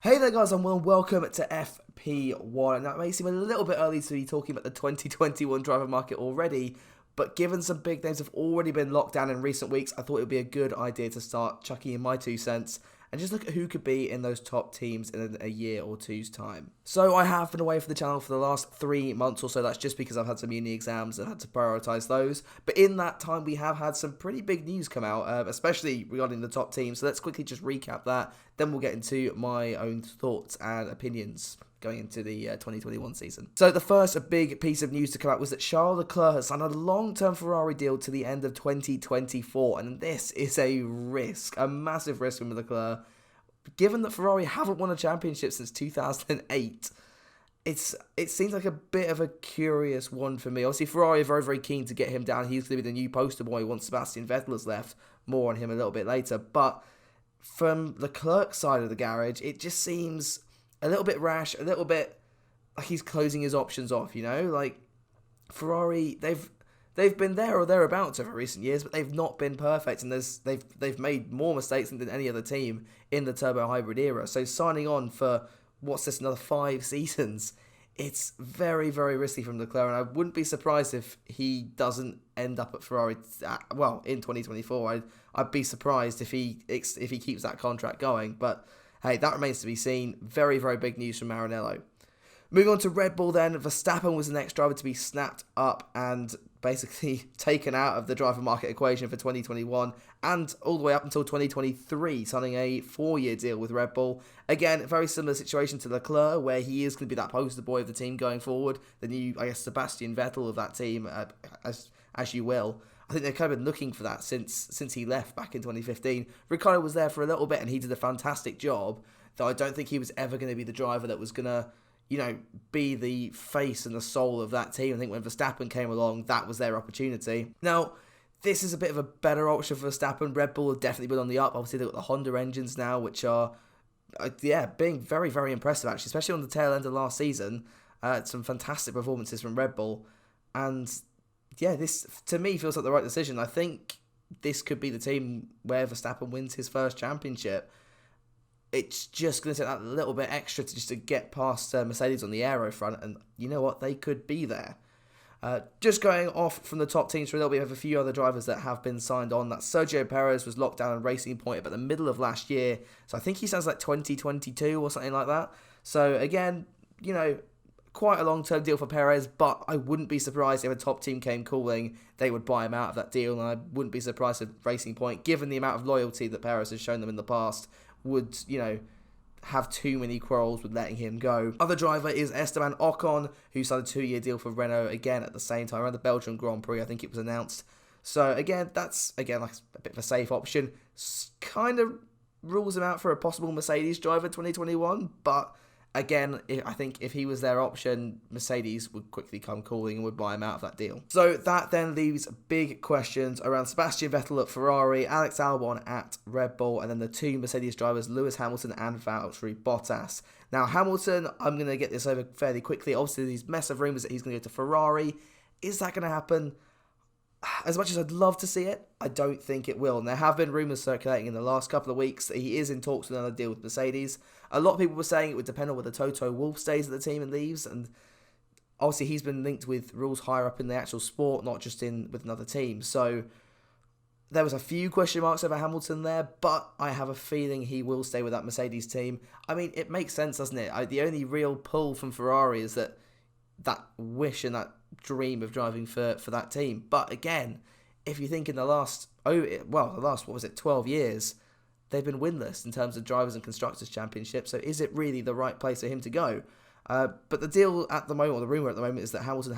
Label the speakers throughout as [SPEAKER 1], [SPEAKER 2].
[SPEAKER 1] Hey there guys, and welcome to FP1. Now it may seem a little bit early to be talking about the 2021 driver market already, but given some big names have already been locked down in recent weeks, I thought it would be a good idea to start chucking in my 2 cents and just look at who could be in those top teams in a year or two's time. So I have been away from the channel for the last 3 months or so. That's just because I've had some uni exams and had to prioritise those. But in that time, we have had some pretty big news come out, especially regarding the top teams. So let's quickly just recap that. Then we'll get into my own thoughts and opinions going into the 2021 season. So the first big piece of news to come out was that Charles Leclerc has signed a long-term Ferrari deal to the end of 2024, and this is a risk, a massive risk from Leclerc. Given that Ferrari haven't won a championship since 2008, it seems like a bit of a curious one for me. Obviously, Ferrari are very, very keen to get him down. He's going to be the new poster boy once Sebastian Vettel has left. More on him a little bit later, but from Leclerc's side of the garage, it just seems a little bit rash, a little bit like he's closing his options off, you know? Like, Ferrari, they've been there or thereabouts over recent years, but they've not been perfect, and they've made more mistakes than any other team in the turbo hybrid era. So signing on for, what's this, another 5 seasons, it's very, very risky from Leclerc, and I wouldn't be surprised if he doesn't end up at Ferrari, in 2024. I'd be surprised if he keeps that contract going, but hey, that remains to be seen. Very, very big news from Maranello. Moving on to Red Bull then, Verstappen was the next driver to be snapped up and basically taken out of the driver market equation for 2021 and all the way up until 2023, signing a 4-year deal with Red Bull. Again, a very similar situation to Leclerc, where he is going to be that poster boy of the team going forward, the new, I guess, Sebastian Vettel of that team, as you will. I think they've kind of been looking for that since he left back in 2015. Ricciardo was there for a little bit and he did a fantastic job, though I don't think he was ever going to be the driver that was going to, be the face and the soul of that team. I think when Verstappen came along, that was their opportunity. Now, this is a bit of a better option for Verstappen. Red Bull have definitely been on the up. Obviously, they've got the Honda engines now, which are, being very, very impressive, actually, especially on the tail end of last season. Some fantastic performances from Red Bull. And yeah, this, to me, feels like the right decision. I think this could be the team where Verstappen wins his first championship. It's just going to take that little bit extra to get past Mercedes on the aero front, and you know what? They could be there. Just going off from the top teams for a little bit, we have a few other drivers that have been signed on. That Sergio Perez was locked down on Racing Point about the middle of last year, so I think he sounds like 2022 or something like that. So again, quite a long-term deal for Perez, but I wouldn't be surprised if a top team came calling, they would buy him out of that deal, and I wouldn't be surprised if Racing Point, given the amount of loyalty that Perez has shown them in the past, would, have too many quarrels with letting him go. Other driver is Esteban Ocon, who signed a 2-year deal for Renault, again at the same time, around the Belgian Grand Prix, I think it was announced. So again, that's, like a bit of a safe option. Kind of rules him out for a possible Mercedes driver 2021, but again, I think if he was their option, Mercedes would quickly come calling and would buy him out of that deal. So that then leaves big questions around Sebastian Vettel at Ferrari, Alex Albon at Red Bull, and then the 2 Mercedes drivers, Lewis Hamilton and Valtteri Bottas. Now, Hamilton, I'm going to get this over fairly quickly. Obviously, these mess of rumours that he's going to go to Ferrari. Is that going to happen? As much as I'd love to see it, I don't think it will. And there have been rumours circulating in the last couple of weeks that he is in talks with another deal with Mercedes. A lot of people were saying it would depend on whether Toto Wolff stays at the team and leaves. And obviously he's been linked with rules higher up in the actual sport, not just with another team. So there was a few question marks over Hamilton there, but I have a feeling he will stay with that Mercedes team. I mean, it makes sense, doesn't it? The only real pull from Ferrari is that wish and that dream of driving for that team. But again, if you think in the last 12 years, they've been winless in terms of drivers and constructors championships. So is it really the right place for him to go? But the deal at the moment, or the rumour at the moment, is that Hamilton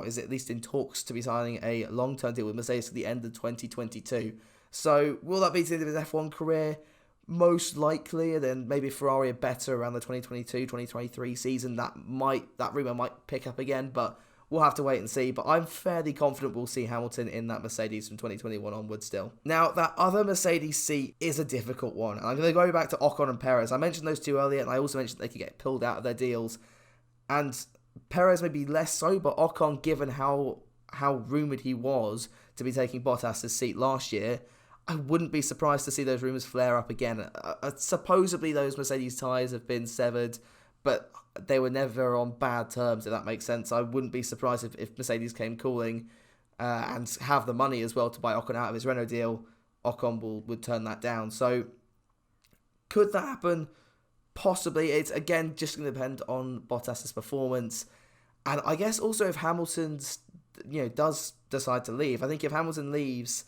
[SPEAKER 1] is at least in talks to be signing a long-term deal with Mercedes to the end of 2022. So will that be to the end of his F1 career? Most likely, and then maybe Ferrari are better around the 2022-2023 season. That rumour might pick up again, but we'll have to wait and see. But I'm fairly confident we'll see Hamilton in that Mercedes from 2021 onwards still. Now, that other Mercedes seat is a difficult one. And I'm going to go back to Ocon and Perez. I mentioned those two earlier, and I also mentioned they could get pulled out of their deals. And Perez may be less so, but Ocon, given how rumoured he was to be taking Bottas' seat last year, I wouldn't be surprised to see those rumours flare up again. Supposedly those Mercedes ties have been severed, but they were never on bad terms, if that makes sense. I wouldn't be surprised if Mercedes came calling and have the money as well to buy Ocon out of his Renault deal. Ocon would turn that down. So could that happen? Possibly. It's, again, just going to depend on Bottas's performance. And I guess also if Hamilton's, does decide to leave. I think if Hamilton leaves,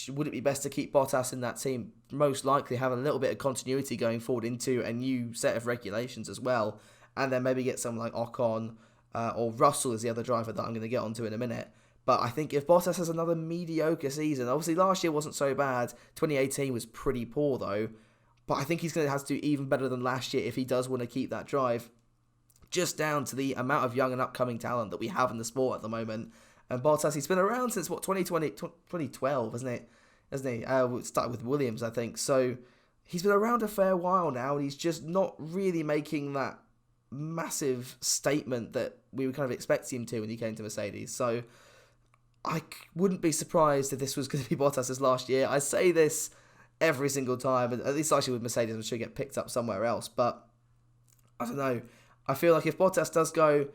[SPEAKER 1] would it be best to keep Bottas in that team? Most likely have a little bit of continuity going forward into a new set of regulations as well. And then maybe get someone like Ocon or Russell is the other driver that I'm going to get onto in a minute. But I think if Bottas has another mediocre season, obviously last year wasn't so bad. 2018 was pretty poor though. But I think he's going to have to do even better than last year if he does want to keep that drive. Just down to the amount of young and upcoming talent that we have in the sport at the moment. And Bottas, he's been around since, 2012, isn't it? Hasn't he? It started with Williams, I think. So he's been around a fair while now, and he's just not really making that massive statement that we were kind of expecting him to when he came to Mercedes. So I wouldn't be surprised if this was going to be Bottas' last year. I say this every single time, at least actually with Mercedes, I'm sure he'll get picked up somewhere else. But I don't know. I feel like if Bottas does go,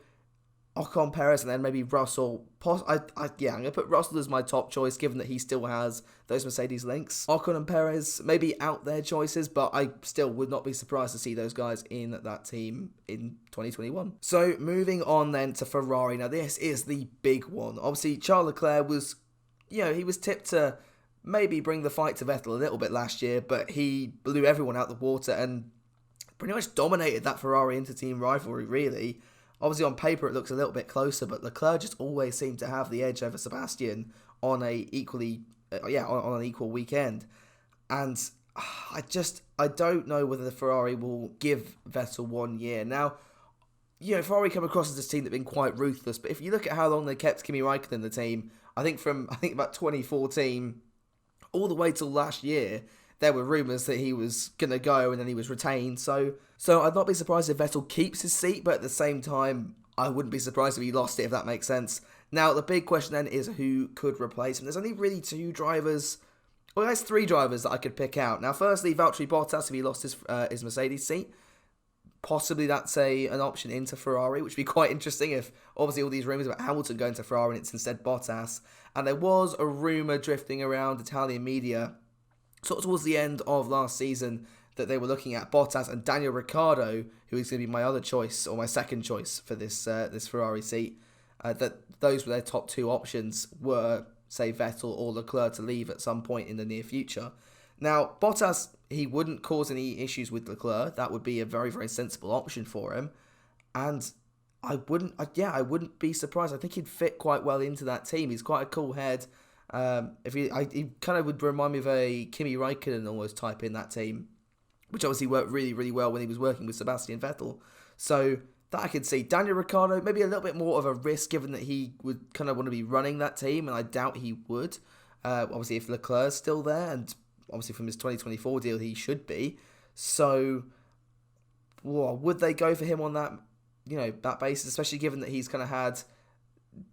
[SPEAKER 1] Ocon, Perez, and then maybe Russell. I'm going to put Russell as my top choice, given that he still has those Mercedes links. Ocon and Perez, maybe out their choices, but I still would not be surprised to see those guys in that team in 2021. So moving on then to Ferrari. Now this is the big one. Obviously, Charles Leclerc was, he was tipped to maybe bring the fight to Vettel a little bit last year, but he blew everyone out the water and pretty much dominated that Ferrari inter-team rivalry, really. Obviously, on paper, it looks a little bit closer, but Leclerc just always seemed to have the edge over Sebastian on on an equal weekend. And I don't know whether the Ferrari will give Vettel 1 year. Now, Ferrari come across as this team that have been quite ruthless, but if you look at how long they kept Kimi Räikkönen in the team, I think about 2014 all the way till last year, there were rumours that he was going to go and then he was retained. So I'd not be surprised if Vettel keeps his seat, but at the same time, I wouldn't be surprised if he lost it, if that makes sense. Now, the big question then is who could replace him. There's only really three drivers that I could pick out. Now, firstly, Valtteri Bottas, if he lost his Mercedes seat. Possibly that's an option into Ferrari, which would be quite interesting if, obviously, all these rumours about Hamilton going to Ferrari and it's instead Bottas. And there was a rumour drifting around Italian media sort of towards the end of last season that they were looking at Bottas and Daniel Ricciardo, who is going to be my other choice, or my second choice for this Ferrari seat, that those were their top two options were, say, Vettel or Leclerc to leave at some point in the near future. Now, Bottas, he wouldn't cause any issues with Leclerc. That would be a very, very sensible option for him. And I wouldn't be surprised. I think he'd fit quite well into that team. He's quite a cool head. He kind of would remind me of a Kimi Räikkönen almost type in that team, which obviously worked really, really well when he was working with Sebastian Vettel. So that I could see. Daniel Ricciardo, maybe a little bit more of a risk given that he would kind of want to be running that team, and I doubt he would. Obviously, if Leclerc's still there, and obviously from his 2024 deal, he should be. So, would they go for him on that, that basis, especially given that he's kind of had,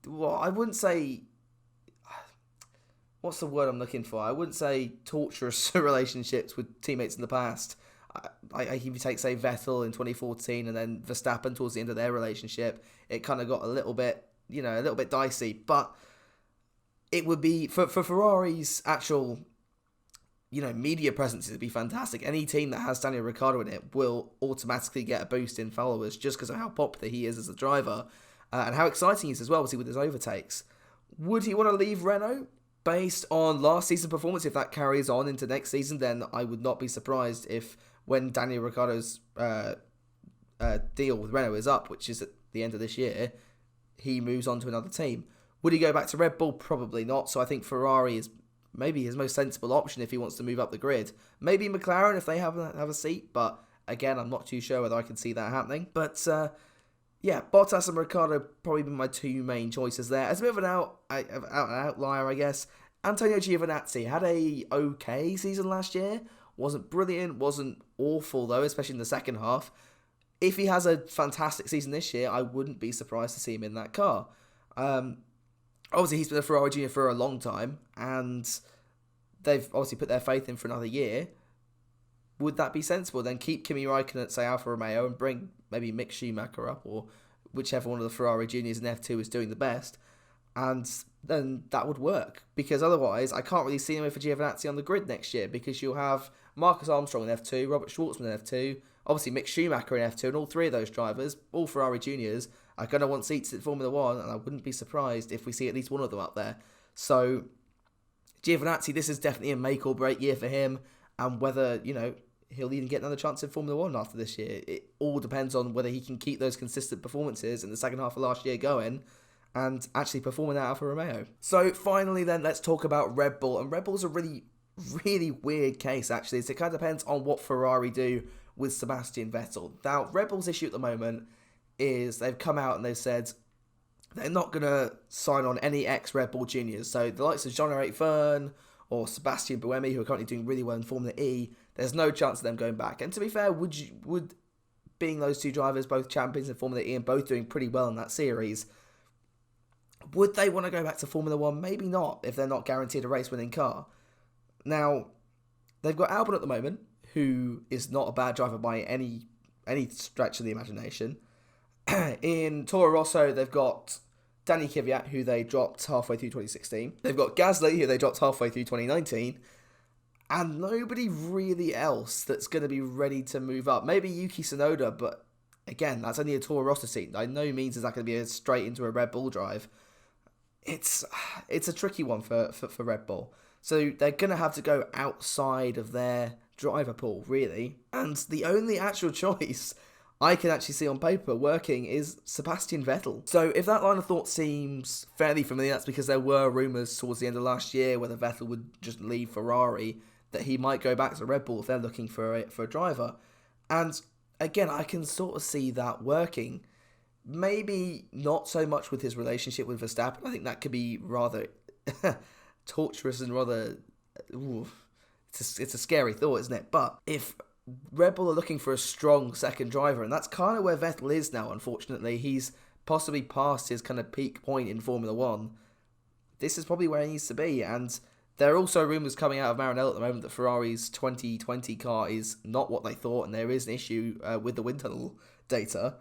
[SPEAKER 1] I wouldn't say, what's the word I'm looking for? I wouldn't say torturous relationships with teammates in the past. If you take, say, Vettel in 2014 and then Verstappen towards the end of their relationship, it kind of got a little bit dicey. But it would be, for Ferrari's actual, media presence, it'd be fantastic. Any team that has Daniel Ricciardo in it will automatically get a boost in followers just because of how popular he is as a driver and how exciting he is as well, obviously, with his overtakes. Would he want to leave Renault? Based on last season's performance, if that carries on into next season, then I would not be surprised if when Daniel Ricciardo's deal with Renault is up, which is at the end of this year, he moves on to another team. Would he go back to Red Bull? Probably not. So I think Ferrari is maybe his most sensible option if he wants to move up the grid. Maybe McLaren if they have a seat, but again, I'm not too sure whether I can see that happening. But Bottas and Ricciardo probably been my two main choices there. As a bit of an outlier, I guess, Antonio Giovinazzi had a okay season last year. Wasn't brilliant, wasn't awful though, especially in the second half. If he has a fantastic season this year, I wouldn't be surprised to see him in that car. Obviously, he's been a Ferrari junior for a long time, and they've obviously put their faith in for another year. Would that be sensible? Then keep Kimi Räikkönen at, say, Alfa Romeo and bring maybe Mick Schumacher up, or whichever one of the Ferrari juniors in F2 is doing the best, and then that would work. Because otherwise, I can't really see him for Giovinazzi on the grid next year, because you'll have Marcus Armstrong in F2, Robert Schwartzman in F2, obviously Mick Schumacher in F2, and all three of those drivers, all Ferrari juniors, are going to want seats at Formula 1, and I wouldn't be surprised if we see at least one of them up there. So, Giovinazzi, this is definitely a make or break year for him, and whether, he'll even get another chance in Formula 1 after this year. It all depends on whether he can keep those consistent performances in the second half of last year going and actually performing at Alfa Romeo. So finally then, let's talk about Red Bull. And Red Bull's a really, really weird case, actually. So it kind of depends on what Ferrari do with Sebastian Vettel. Now, Red Bull's issue at the moment is they've come out and they've said they're not going to sign on any ex-Red Bull juniors. So the likes of Jean-Eric Vergne or Sebastian Buemi, who are currently doing really well in Formula E, there's no chance of them going back. And to be fair, would being those two drivers, both champions in Formula E and both doing pretty well in that series, would they want to go back to Formula 1? Maybe not, if they're not guaranteed a race-winning car. Now, they've got Albon at the moment, who is not a bad driver by any stretch of the imagination. In Toro Rosso, they've got Danny Kvyat, who they dropped halfway through 2016. They've got Gasly, who they dropped halfway through 2019. And nobody really else that's going to be ready to move up. Maybe Yuki Tsunoda, but again, that's only a Toro Rosso seat. By no means is that going to be straight into a Red Bull drive. It's a tricky one for Red Bull. So they're going to have to go outside of their driver pool, really. And the only actual choice I can actually see on paper working is Sebastian Vettel. So if that line of thought seems fairly familiar, that's because there were rumours towards the end of last year whether Vettel would just leave Ferrari, that he might go back to Red Bull if they're looking for a driver. And again, I can sort of see that working. Maybe not so much with his relationship with Verstappen. I think that could be rather torturous and rather... It's a scary thought, isn't it? But if Red Bull are looking for a strong second driver, and that's kind of where Vettel is now, unfortunately. He's possibly past his kind of peak point in Formula 1. This is probably where he needs to be, and there are also rumours coming out of Maranello at the moment that Ferrari's 2020 car is not what they thought, and there is an issue with the wind tunnel data.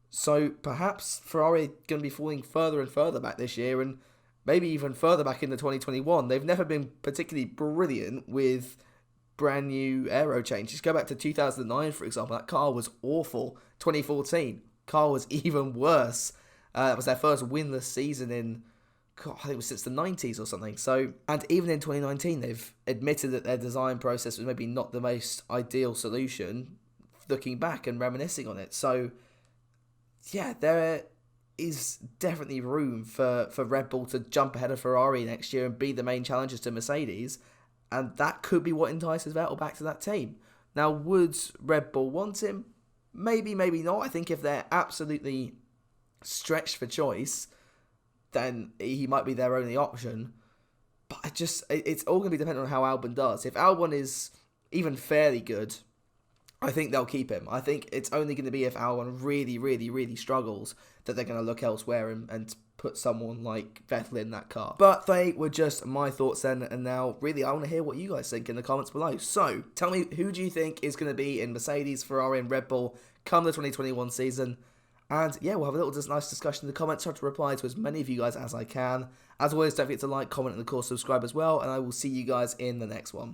[SPEAKER 1] So perhaps Ferrari are going to be falling further and further back this year, and maybe even further back into 2021. They've never been particularly brilliant with brand new aero changes. Go back to 2009, for example. That car was awful. 2014, car was even worse. It was their first winless season in, I think it was since the 90s or something. So, and even in 2019, they've admitted that their design process was maybe not the most ideal solution, looking back and reminiscing on it. So, yeah, there is definitely room for Red Bull to jump ahead of Ferrari next year and be the main challengers to Mercedes. And that could be what entices Vettel back to that team. Now, would Red Bull want him? Maybe, maybe not. I think if they're absolutely stretched for choice, then he might be their only option. But it's all going to be dependent on how Albon does. If Albon is even fairly good, I think they'll keep him. I think it's only going to be if Albon really, really, really struggles that they're going to look elsewhere and put someone like Vettel in that car. But they were just my thoughts then, and now really I want to hear what you guys think in the comments below. So tell me, who do you think is going to be in Mercedes, Ferrari and Red Bull come the 2021 season? And yeah, we'll have a little nice discussion in the comments. Try to reply to as many of you guys as I can. As always, don't forget to like, comment and of course subscribe as well, and I will see you guys in the next one.